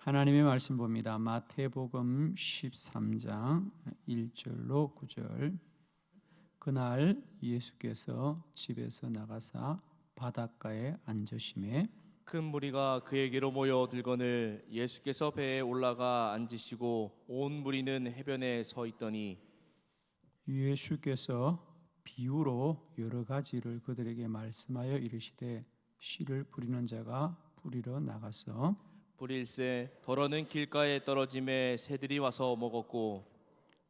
하나님의 말씀 봅니다. 마태복음 13장 1절로 9절. 그날 예수께서 집에서 나가사 바닷가에 앉으심에 큰 무리가 그에게로 모여 들거늘 예수께서 배에 올라가 앉으시고 온 무리는 해변에 서 있더니 예수께서 비유로 여러 가지를 그들에게 말씀하여 이르시되 씨를 뿌리는 자가 뿌리러 나가서 뿌릴새 더러는 길가에 떨어짐에 새들이 와서 먹었고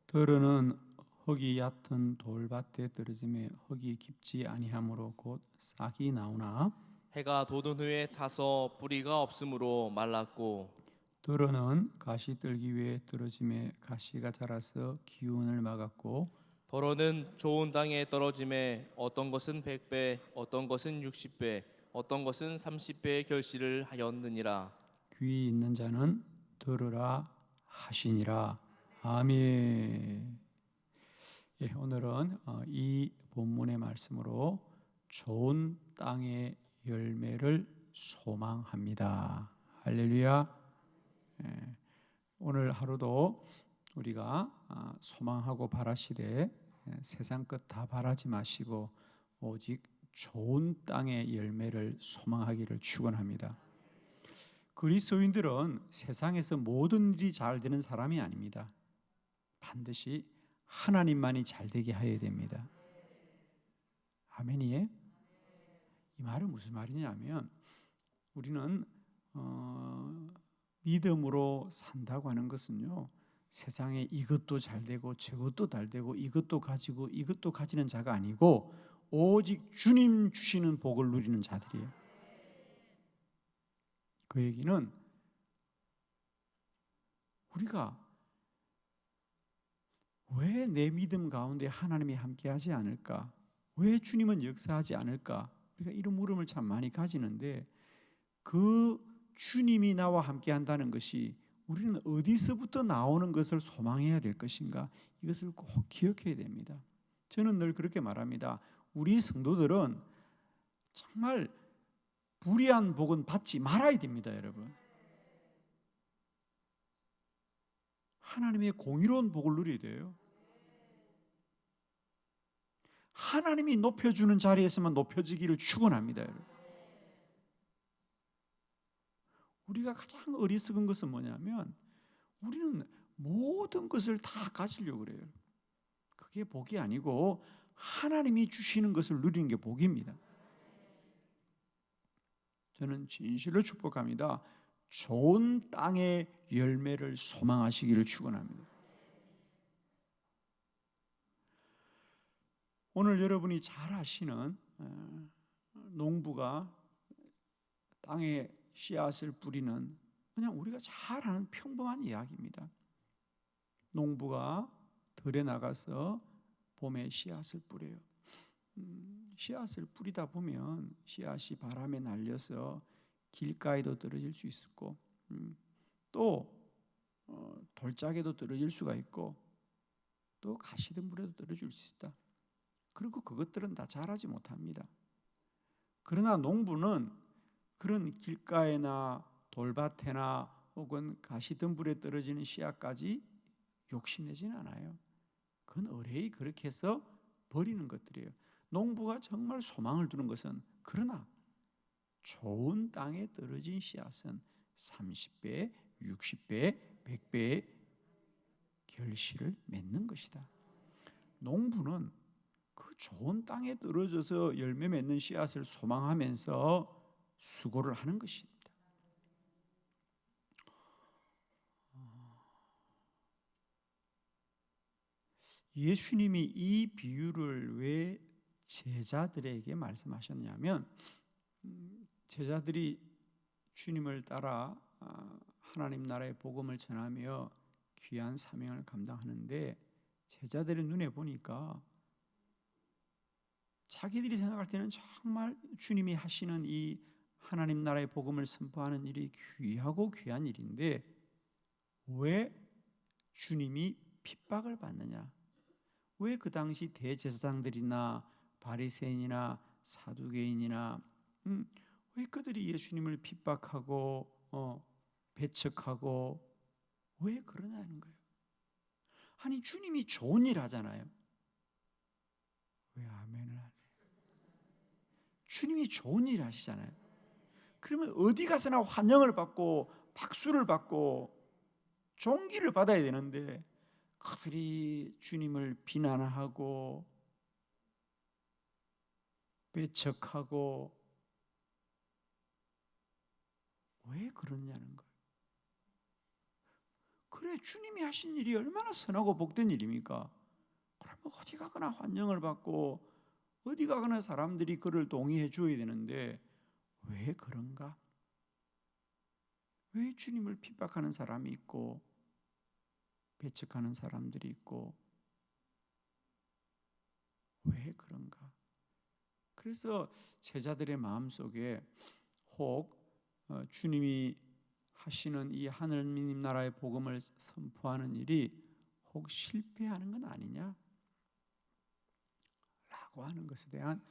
더러는 흙이 얕은 돌밭에 떨어짐에 흙이 깊지 아니하므로 곧 싹이 나오나 해가 돋은 후에 타서 뿌리가 없으므로 말랐고 더러는 가시 떨기 위해 떨어짐에 가시가 자라서 기운을 막았고 더러는 좋은 땅에 떨어짐에 어떤 것은 100배 어떤 것은 60배 어떤 것은 30배의 결실을 하였느니라. 귀 있는 자는 들으라 하시니라. 아멘. 예, 오늘은 이 본문의 말씀으로 좋은 땅의 열매를 소망합니다. 할렐루야. 예, 오늘 하루도 우리가 소망하고 바라시되 세상 것 다 바라지 마시고 오직 좋은 땅의 열매를 소망하기를 축원합니다. 그리스도인들은 세상에서 모든 일이 잘 되는 사람이 아닙니다. 반드시 하나님만이 잘 되게 하여야 됩니다. 아멘이에요? 이 말은 무슨 말이냐면 우리는 믿음으로 산다고 하는 것은요, 세상에 이것도 잘 되고 저것도 잘 되고 이것도 가지고 이것도 가지는 자가 아니고 오직 주님 주시는 복을 누리는 자들이에요. 그 얘기는 우리가 왜 내 믿음 가운데 하나님이 함께하지 않을까? 왜 주님은 역사하지 않을까? 우리가 이런 물음을 참 많이 가지는데 그 주님이 나와 함께한다는 것이 우리는 어디서부터 나오는 것을 소망해야 될 것인가? 이것을 꼭 기억해야 됩니다. 저는 늘 그렇게 말합니다. 우리 성도들은 정말 불의한 복은 받지 말아야 됩니다, 여러분. 하나님의 공의로운 복을 누려야 돼요. 하나님이 높여주는 자리에서만 높여지기를 축원합니다, 여러분. 우리가 가장 어리석은 것은 뭐냐면 우리는 모든 것을 다 가지려고 그래요. 그게 복이 아니고 하나님이 주시는 것을 누리는 게 복입니다. 저는 진실로 축복합니다. 좋은 땅의 열매를 소망하시기를 축원합니다. 오늘 여러분이 잘 아시는 농부가 땅에 씨앗을 뿌리는 그냥 우리가 잘 아는 평범한 이야기입니다. 농부가 들에 나가서 봄에 씨앗을 뿌려요. 씨앗을 뿌리다 보면 씨앗이 바람에 날려서 길가에도 떨어질 수 있고 또 돌짝에도 떨어질 수가 있고 또 가시덤불에도 떨어질 수 있다. 그리고 그것들은 다 자라지 못합니다. 그러나 농부는 그런 길가에나 돌밭에나 혹은 가시덤불에 떨어지는 씨앗까지 욕심내지는 않아요. 그건 의뢰이 그렇게 해서 버리는 것들이에요. 농부가 정말 소망을 두는 것은 그러나 좋은 땅에 떨어진 씨앗은 30배, 60배, 100배의 결실을 맺는 것이다. 농부는 그 좋은 땅에 떨어져서 열매 맺는 씨앗을 소망하면서 수고를 하는 것입니다. 예수님이 이 비유를 왜 제자들에게 말씀하셨냐면 제자들이 주님을 따라 하나님 나라의 복음을 전하며 귀한 사명을 감당하는데 제자들의 눈에 보니까 자기들이 생각할 때는 정말 주님이 하시는 이 하나님 나라의 복음을 선포하는 일이 귀하고 귀한 일인데 왜 주님이 핍박을 받느냐? 왜 그 당시 대제사장들이나 바리새인이나 사두개인이나 왜 그들이 예수님을 핍박하고 배척하고 왜 그러냐는 거예요. 아니 주님이 좋은 일 하잖아요. 왜 아멘을 안 해요? 주님이 좋은 일 하시잖아요. 그러면 어디 가서나 환영을 받고 박수를 받고 존귀를 받아야 되는데 그들이 주님을 비난하고 배척하고 왜 그러냐는 거예요. 그래 주님이 하신 일이 얼마나 선하고 복된 일입니까? 그러면 어디 가거나 환영을 받고 어디 가거나 사람들이 그를 동의해 줘야 되는데 왜 그런가? 왜 주님을 핍박하는 사람이 있고 배척하는 사람들이 있고 왜 그런가? 그래서 제자들의 마음속에 혹 주님이 하시는 이 하느님 나라의 복음을 선포하는 일이 혹 실패하는 건 아니냐? 라고 하는 것에 대한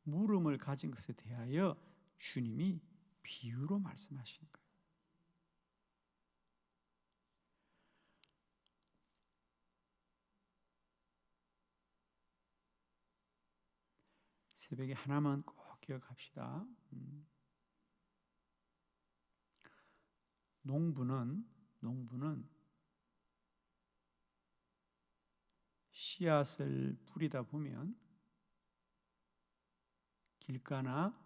물음을 가진 것에 대하여 주님이 비유로 말씀하신 거예요. 새벽에 하나만 꼭 기억합시다. 농부는 씨앗을 뿌리다 보면 길가나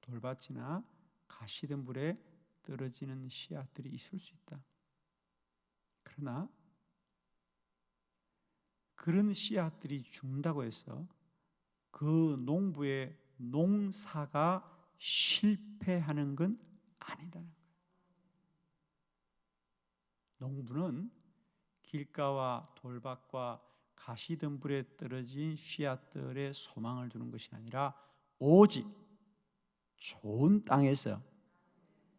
돌밭이나 가시덤불에 떨어지는 씨앗들이 있을 수 있다. 그러나 그런 씨앗들이 죽는다고 해서 그 농부의 농사가 실패하는 건 아니다는 거예요. 농부는 길가와 돌밭과 가시덤불에 떨어진 씨앗들의 소망을 두는 것이 아니라 오직 좋은 땅에서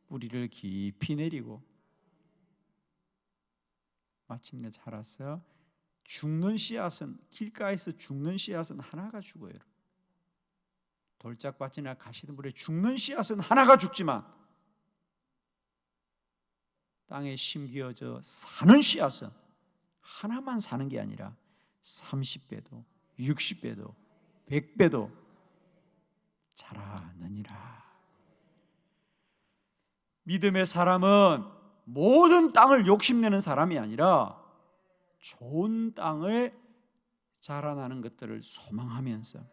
뿌리를 깊이 내리고 마침내 자라서 죽는 씨앗은 길가에서 죽는 씨앗은 하나가 죽어요. 돌짝밭이나 가시덤불에 죽는 씨앗은 하나가 죽지만 땅에 심겨져 사는 씨앗은 하나만 사는 게 아니라 30배도 60배도 100배도 자라느니라. 믿음의 사람은 모든 땅을 욕심내는 사람이 아니라 좋은 땅에 자라나는 것들을 소망하면서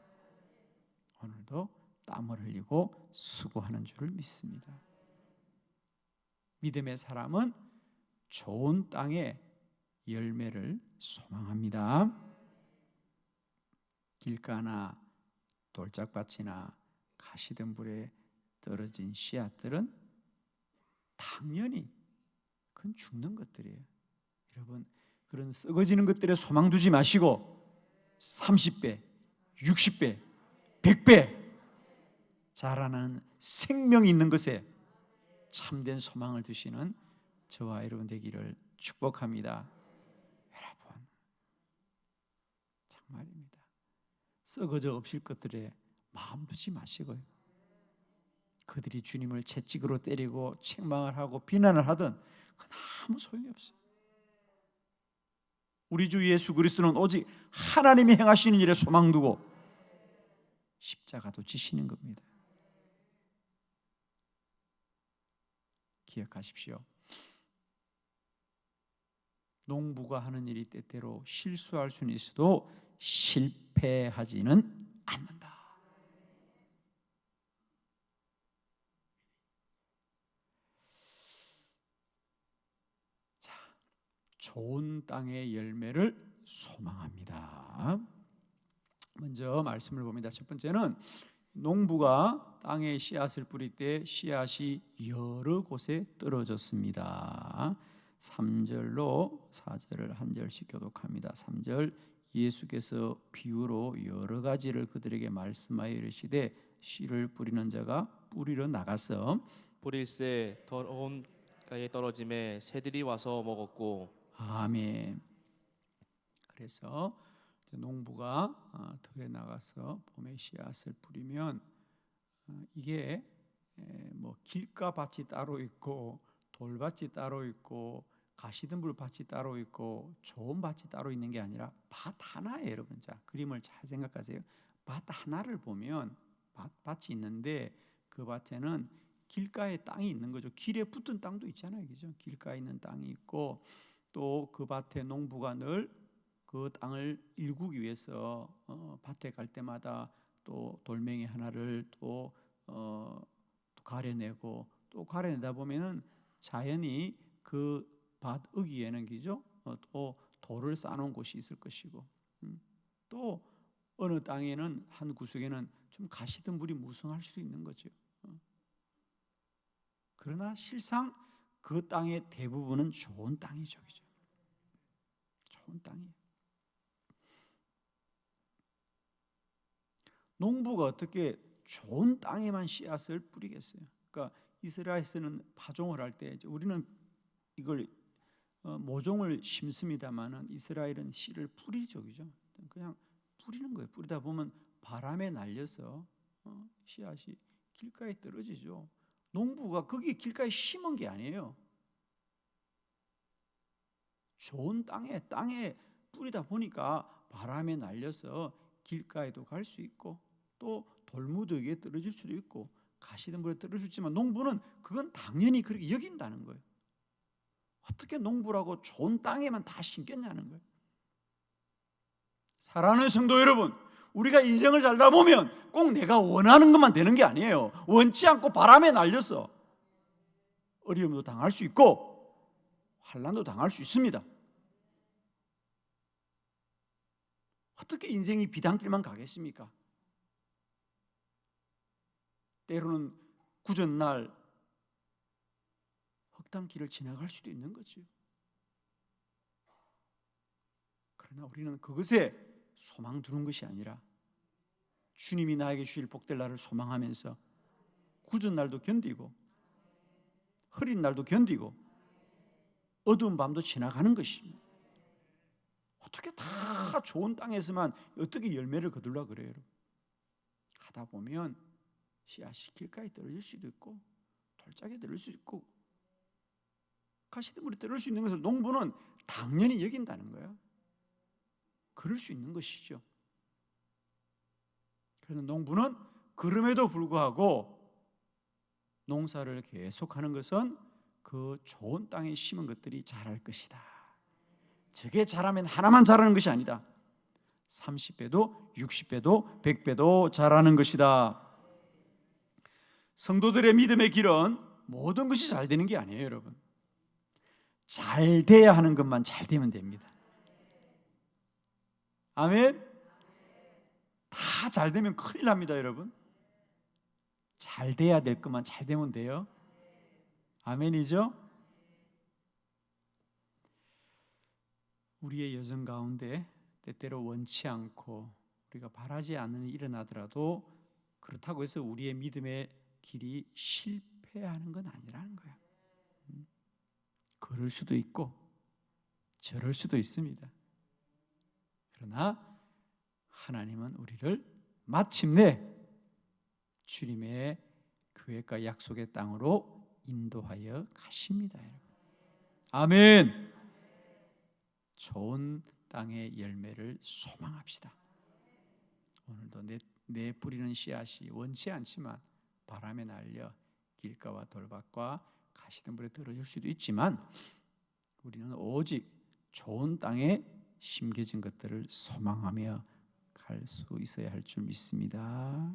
오늘도 땀을 흘리고 수고하는 줄을 믿습니다. 믿음의 사람은 좋은 땅의 열매를 소망합니다. 길가나 돌짝밭이나 가시덤불에 떨어진 씨앗들은 당연히 그건 죽는 것들이에요. 여러분 그런 썩어지는 것들에 소망 두지 마시고 30배, 60배, 100배 자라나는 생명이 있는 것에 참된 소망을 두시는 저와 여러분 되기를 축복합니다. 여러분 정말입니다. 썩어져 없을 것들에 마음 두지 마시고요. 그들이 주님을 채찍으로 때리고 책망을 하고 비난을 하든 그건 아무 소용이 없어요. 우리 주 예수 그리스도는 오직 하나님이 행하시는 일에 소망 두고 십자가도 지시는 겁니다. 기억하십시오. 농부가 하는 일이 때때로 실수할 수는 있어도 실패하지는 않는다. 자, 좋은 땅의 열매를 소망합니다. 먼저 말씀을 봅니다. 첫 번째는 농부가 땅에 씨앗을 뿌릴 때 씨앗이 여러 곳에 떨어졌습니다. 3절로 4절을 한 절씩 교독합니다. 3절 예수께서 비유로 여러 가지를 그들에게 말씀하여 이르시되 씨를 뿌리는 자가 뿌리러 나가서 뿌릴새 더러운 가에 떨어짐에 새들이 와서 먹었고. 아멘. 그래서 농부가 들에 나가서 봄에 씨앗을 뿌리면 이게 뭐 길가 밭이 따로 있고 돌밭이 따로 있고 가시덤불 밭이 따로 있고 좋은 밭이 따로 있는 게 아니라 밭 하나예요, 여러분. 자, 그림을 잘 생각하세요. 밭 하나를 보면 밭이 있는데 그 밭에는 길가에 땅이 있는 거죠. 길에 붙은 땅도 있잖아요, 그죠? 길가에 있는 땅이 있고 또 그 밭에 농부가 늘 그 땅을 일구기 위해서 밭에 갈 때마다 또 돌멩이 하나를 또 가려내고 또 가려내다 보면은 자연히 그 밭 어귀에는 기죠. 또 돌을 쌓아놓은 곳이 있을 것이고 또 어느 땅에는 한 구석에는 좀 가시덤불이 무성할 수 있는 거죠. 그러나 실상 그 땅의 대부분은 좋은 땅이죠, 그죠? 좋은 땅이에요. 농부가 어떻게 좋은 땅에만 씨앗을 뿌리겠어요? 그러니까 이스라엘에서는 파종을 할 때 우리는 이걸 모종을 심습니다만은 이스라엘은 씨를 뿌리죠, 그죠? 그냥 뿌리는 거예요. 뿌리다 보면 바람에 날려서 씨앗이 길가에 떨어지죠. 농부가 거기 길가에 심은 게 아니에요. 좋은 땅에 뿌리다 보니까 바람에 날려서 길가에도 갈 수 있고 또 돌무더기에 떨어질 수도 있고 가시덤불에 떨어질 수 있지만 농부는 그건 당연히 그렇게 여긴다는 거예요. 어떻게 농부라고 좋은 땅에만 다 심겠냐는 거예요. 사랑하는 성도 여러분, 우리가 인생을 살다 보면 꼭 내가 원하는 것만 되는 게 아니에요. 원치 않고 바람에 날려서 어려움도 당할 수 있고 환난도 당할 수 있습니다. 어떻게 인생이 비단길만 가겠습니까? 때로는 굳은 날 흑단길을 지나갈 수도 있는 거죠. 그러나 우리는 그것에 소망 두는 것이 아니라 주님이 나에게 주실 복될 날을 소망하면서 굳은 날도 견디고 흐린 날도 견디고 어두운 밤도 지나가는 것입니다. 어떻게 다 좋은 땅에서만 어떻게 열매를 거둘라 그래요, 여러분? 하다 보면 씨앗이 길가에 떨어질 수도 있고 돌짝에 떨어질 수도 있고 가시덤불에 떨어질 수 있는 것을 농부는 당연히 여긴다는 거예요. 그럴 수 있는 것이죠. 그래서 농부는 그럼에도 불구하고 농사를 계속하는 것은 그 좋은 땅에 심은 것들이 자랄 것이다. 저게 자라면 하나만 자라는 것이 아니다. 30배도 60배도 100배도 자라는 것이다. 성도들의 믿음의 길은 모든 것이 잘 되는 게 아니에요, 여러분. 잘 돼야 하는 것만 잘 되면 됩니다. 아멘. 다 잘 되면 큰일 납니다, 여러분. 잘 돼야 될 것만 잘 되면 돼요. 아멘이죠? 우리의 여정 가운데 때때로 원치 않고 우리가 바라지 않는 일이 일어나더라도 그렇다고 해서 우리의 믿음의 길이 실패하는 건 아니라는 거야. 그럴 수도 있고 저럴 수도 있습니다. 그러나 하나님은 우리를 마침내 주님의 교회과 약속의 땅으로 인도하여 가십니다, 여러분. 아멘. 좋은 땅의 열매를 소망합시다. 오늘도 내 뿌리는 씨앗이 원치 않지만 바람에 날려 길가와 돌밭과 가시덤불에 떨어질 수도 있지만 우리는 오직 좋은 땅에 심겨진 것들을 소망하며 갈 수 있어야 할 줄 믿습니다.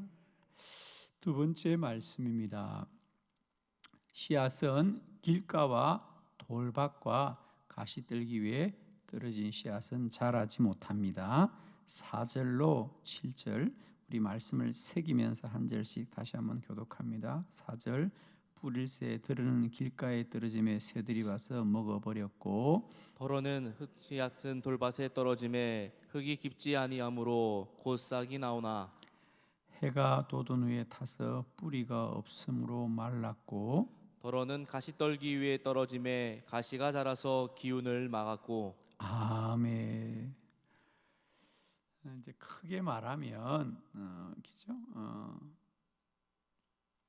두 번째 말씀입니다. 씨앗은 길가와 돌밭과 가시떨기 위에 떨어진 씨앗은 자라지 못합니다. 4절로 7절 우리 말씀을 새기면서 한 절씩 다시 한번 교독합니다. 4절 뿌릴새 들은 길가에 떨어짐에 새들이 와서 먹어버렸고 더러는 흙이 얕은 돌밭에 떨어짐에 흙이 깊지 아니하므로 곧 싹이 나오나 해가 돋은 후에 타서 뿌리가 없으므로 말랐고 더러는 가시떨기 위에 떨어짐에 가시가 자라서 기운을 막았고 아멘. 이제 크게 말하면 그죠?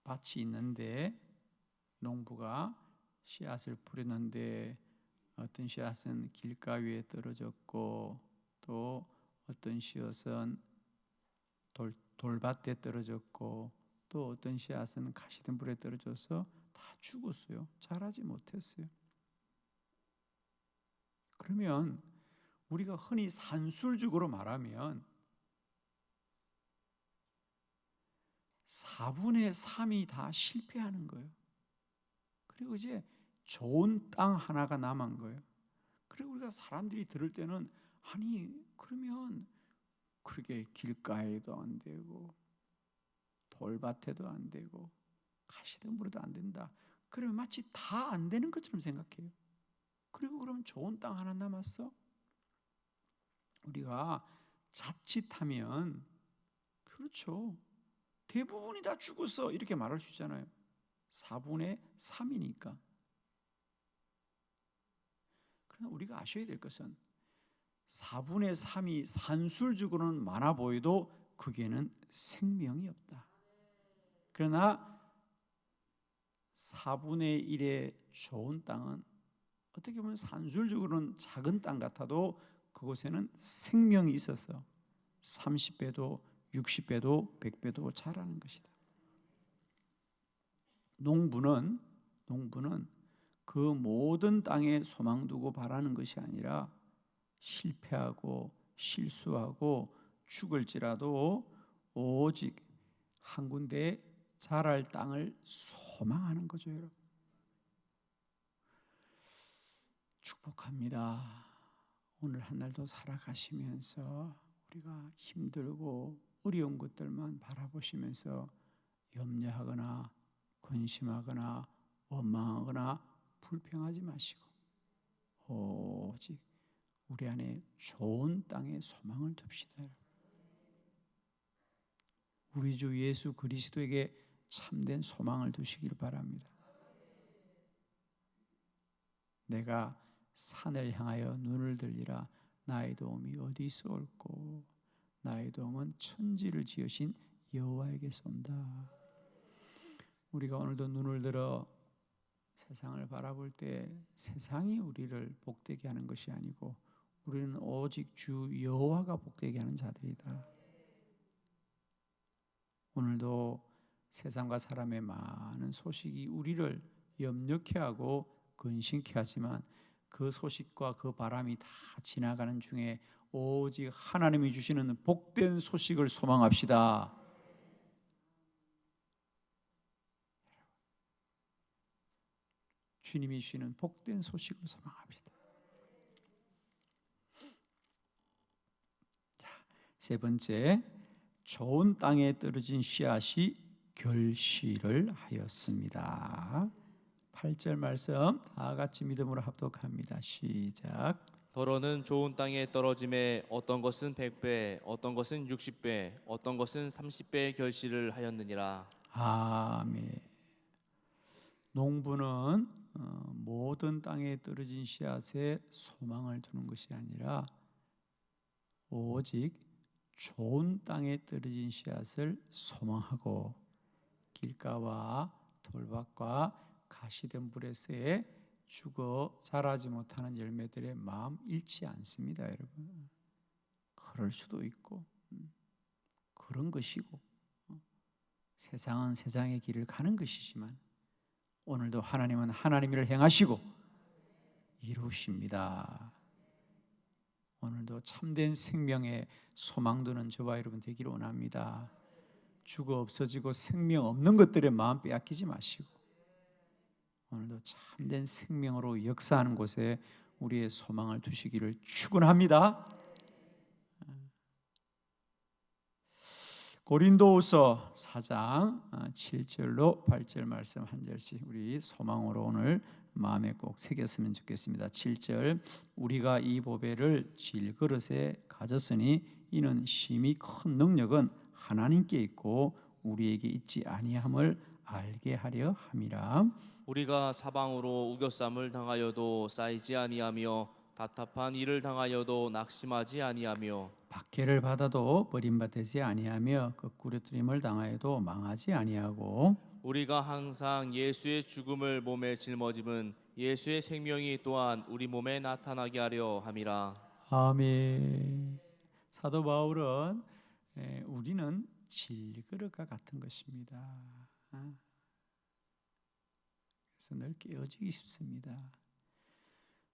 밭이 있는데 농부가 씨앗을 뿌렸는데 어떤 씨앗은 길가 위에 떨어졌고 또 어떤 씨앗은 돌밭에 떨어졌고 또 어떤 씨앗은 가시덤불에 떨어져서 다 죽었어요. 자라지 못했어요. 그러면 우리가 흔히 산술적으로 말하면 4분의 3이 다 실패하는 거예요. 그리고 이제 좋은 땅 하나가 남은 거예요. 그리고 우리가 사람들이 들을 때는 아니 그러면 그렇게 길가에도 안 되고 돌밭에도 안 되고 가시덤불에도 안 된다. 그러면 마치 다 안 되는 것처럼 생각해요. 그리고 그러면 좋은 땅 하나 남았어? 우리가 자칫하면 그렇죠. 대부분이 다 죽었어 이렇게 말할 수 있잖아요. 4분의 3이니까. 그러나 우리가 아셔야 될 것은 4분의 3이 산술적으로는 많아 보여도 그게는 생명이 없다. 그러나 4분의 1의 좋은 땅은 어떻게 보면 산술적으로는 작은 땅 같아도 그곳에는 생명이 있어서 30배도 60배도 100배도 자라는 것이다. 농부는 그 모든 땅에 소망 두고 바라는 것이 아니라 실패하고 실수하고 죽을지라도 오직 한 군데 자랄 땅을 소망하는 거죠, 여러분. 축복합니다. 오늘 한 날도 살아가시면서 우리가 힘들고 어려운 것들만 바라보시면서 염려하거나 근심하거나 원망하거나 불평하지 마시고 오직 우리 안에 좋은 땅에 소망을 둡시다. 우리 주 예수 그리스도에게 참된 소망을 두시길 바랍니다. 내가 산을 향하여 눈을 들리라. 나의 도움이 어디서 올꼬? 나의 도움은 천지를 지으신 여호와에게서 온다. 우리가 오늘도 눈을 들어 세상을 바라볼 때 세상이 우리를 복되게 하는 것이 아니고 우리는 오직 주 여호와가 복되게 하는 자들이다. 오늘도 세상과 사람의 많은 소식이 우리를 염려케 하고 근심케 하지만 그 소식과 그 바람이 다 지나가는 중에 오직 하나님이 주시는 복된 소식을 소망합시다. 주님이 주시는 복된 소식을 소망합시다. 자, 세 번째, 좋은 땅에 떨어진 씨앗이 결실을 하였습니다. 8절 말씀 다 같이 믿음으로 합독합니다. 시작. 더러는 좋은 땅에 떨어짐에 어떤 것은 100배, 어떤 것은 60배, 어떤 것은 30배의 결실을 하였느니라. 아멘. 농부는 모든 땅에 떨어진 씨앗에 소망을 두는 것이 아니라 오직 좋은 땅에 떨어진 씨앗을 소망하고 길가와 돌밭과 가시덤불에서의 죽어 자라지 못하는 열매들의 마음 잃지 않습니다, 여러분. 그럴 수도 있고 그런 것이고 세상은 세상의 길을 가는 것이지만 오늘도 하나님은 하나님 일을 행하시고 이루십니다. 오늘도 참된 생명에 소망 두는 저와 여러분 되기를 원합니다. 죽어 없어지고 생명 없는 것들에 마음 빼앗기지 마시고 오늘도 참된 생명으로 역사하는 곳에 우리의 소망을 두시기를 축원합니다. 고린도후서 4장 7절로 8절 말씀 한 절씩 우리 소망으로 오늘 마음에 꼭 새겼으면 좋겠습니다. 7절 우리가 이 보배를 질그릇에 가졌으니 이는 심히 큰 능력은 하나님께 있고 우리에게 있지 아니함을 알게 하려 함이라. 우리가 사방으로 우겨쌈을 당하여도 쌓이지 아니하며 답답한 일을 당하여도 낙심하지 아니하며 박해를 받아도 버림받지 아니하며 거꾸로 뜨림을 당하여도 망하지 아니하고 우리가 항상 예수의 죽음을 몸에 짊어짐은 예수의 생명이 또한 우리 몸에 나타나게 하려 함이라. 아멘. 사도 바울은 우리는 질그릇과 같은 것입니다. 그래서 늘 깨어지기 쉽습니다.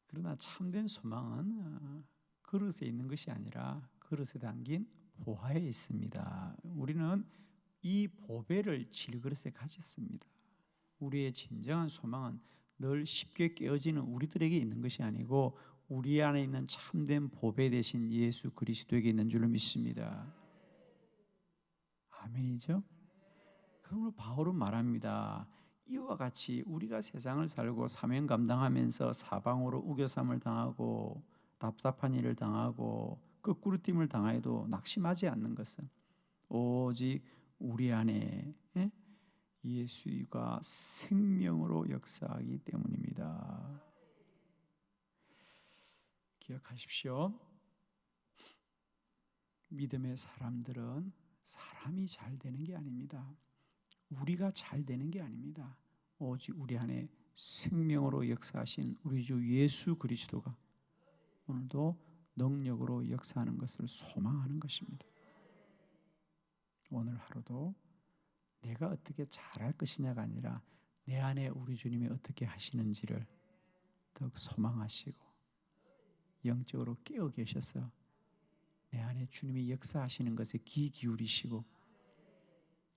그러나 참된 소망은 그릇에 있는 것이 아니라 그릇에 담긴 보화에 있습니다. 우리는 이 보배를 질그릇에 가졌습니다. 우리의 진정한 소망은 늘 쉽게 깨어지는 우리들에게 있는 것이 아니고 우리 안에 있는 참된 보배 되신 예수 그리스도에게 있는 줄로 믿습니다. 아멘이죠? 그러므로 바울은 말합니다. 이와 같이 우리가 세상을 살고 사명 감당하면서 사방으로 우겨쌈을 당하고 답답한 일을 당하고 거꾸로짐을 당해도 낙심하지 않는 것은 오직 우리 안에 예수가 생명으로 역사하기 때문입니다. 기억하십시오. 믿음의 사람들은 사람이 잘 되는 게 아닙니다. 우리가 잘 되는 게 아닙니다. 오직 우리 안에 생명으로 역사하신 우리 주 예수 그리스도가 오늘도 능력으로 역사하는 것을 소망하는 것입니다. 오늘 하루도 내가 어떻게 잘할 것이냐가 아니라 내 안에 우리 주님이 어떻게 하시는지를 더욱 소망하시고 영적으로 깨어 계셔서 내 안에 주님이 역사하시는 것에 귀 기울이시고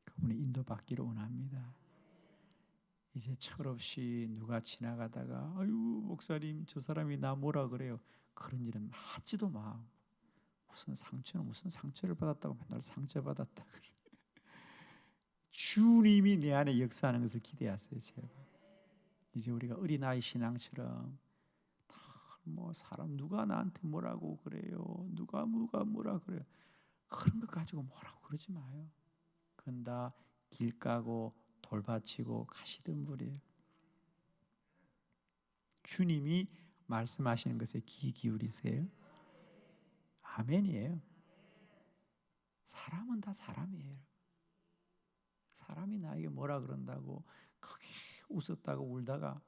그분의 인도받기를 원합니다. 이제 철없이 누가 지나가다가 아유 목사님 저 사람이 나 뭐라 그래요. 그런 일은 하지도 마. 무슨 상처를 받았다고 맨날 상처받았다 그래. 주님이 내 안에 역사하는 것을 기대하세요. 제발. 이제 우리가 어린아이 신앙처럼 뭐 사람 누가 나한테 뭐라고 그래요. 누가 뭐라 그래요. 그런 것 가지고 뭐라고 그러지 마요. 그건 다 길 까고 돌받치고 가시던 분이에요. 주님이 말씀하시는 것에 귀 기울이세요. 아멘이에요. 사람은 다 사람이에요. 사람이 나에게 뭐라 그런다고 크게 웃었다고 울다가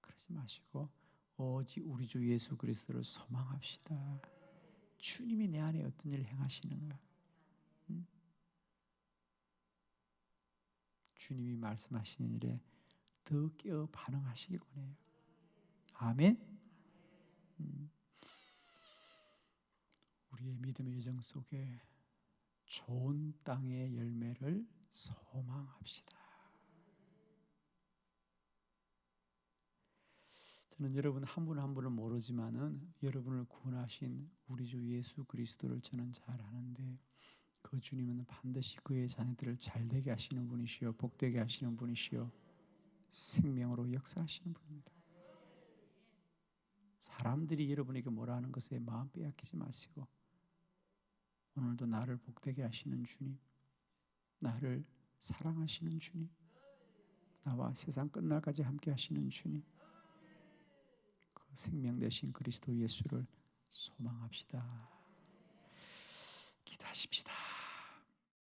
그러지 마시고 오직 우리 주 예수 그리스도를 소망합시다. 주님이 내 안에 어떤 일을 행하시는가? 주님이 말씀하시는 일에 더 깨어 반응하시길 원해요. 아멘. 우리의 믿음의 여정 속에 좋은 땅의 열매를 소망합시다. 저는 여러분 한 분 한 분을 모르지만은 여러분을 구원하신 우리 주 예수 그리스도를 저는 잘 아는데 그 주님은 반드시 그의 자녀들을 잘되게 하시는 분이시요 복되게 하시는 분이시요 생명으로 역사하시는 분입니다. 사람들이 여러분에게 뭐라 하는 것에 마음 빼앗기지 마시고 오늘도 나를 복되게 하시는 주님, 나를 사랑하시는 주님, 나와 세상 끝날까지 함께 하시는 주님, 그 생명 되신 그리스도 예수를 소망합시다. 기도하십시다.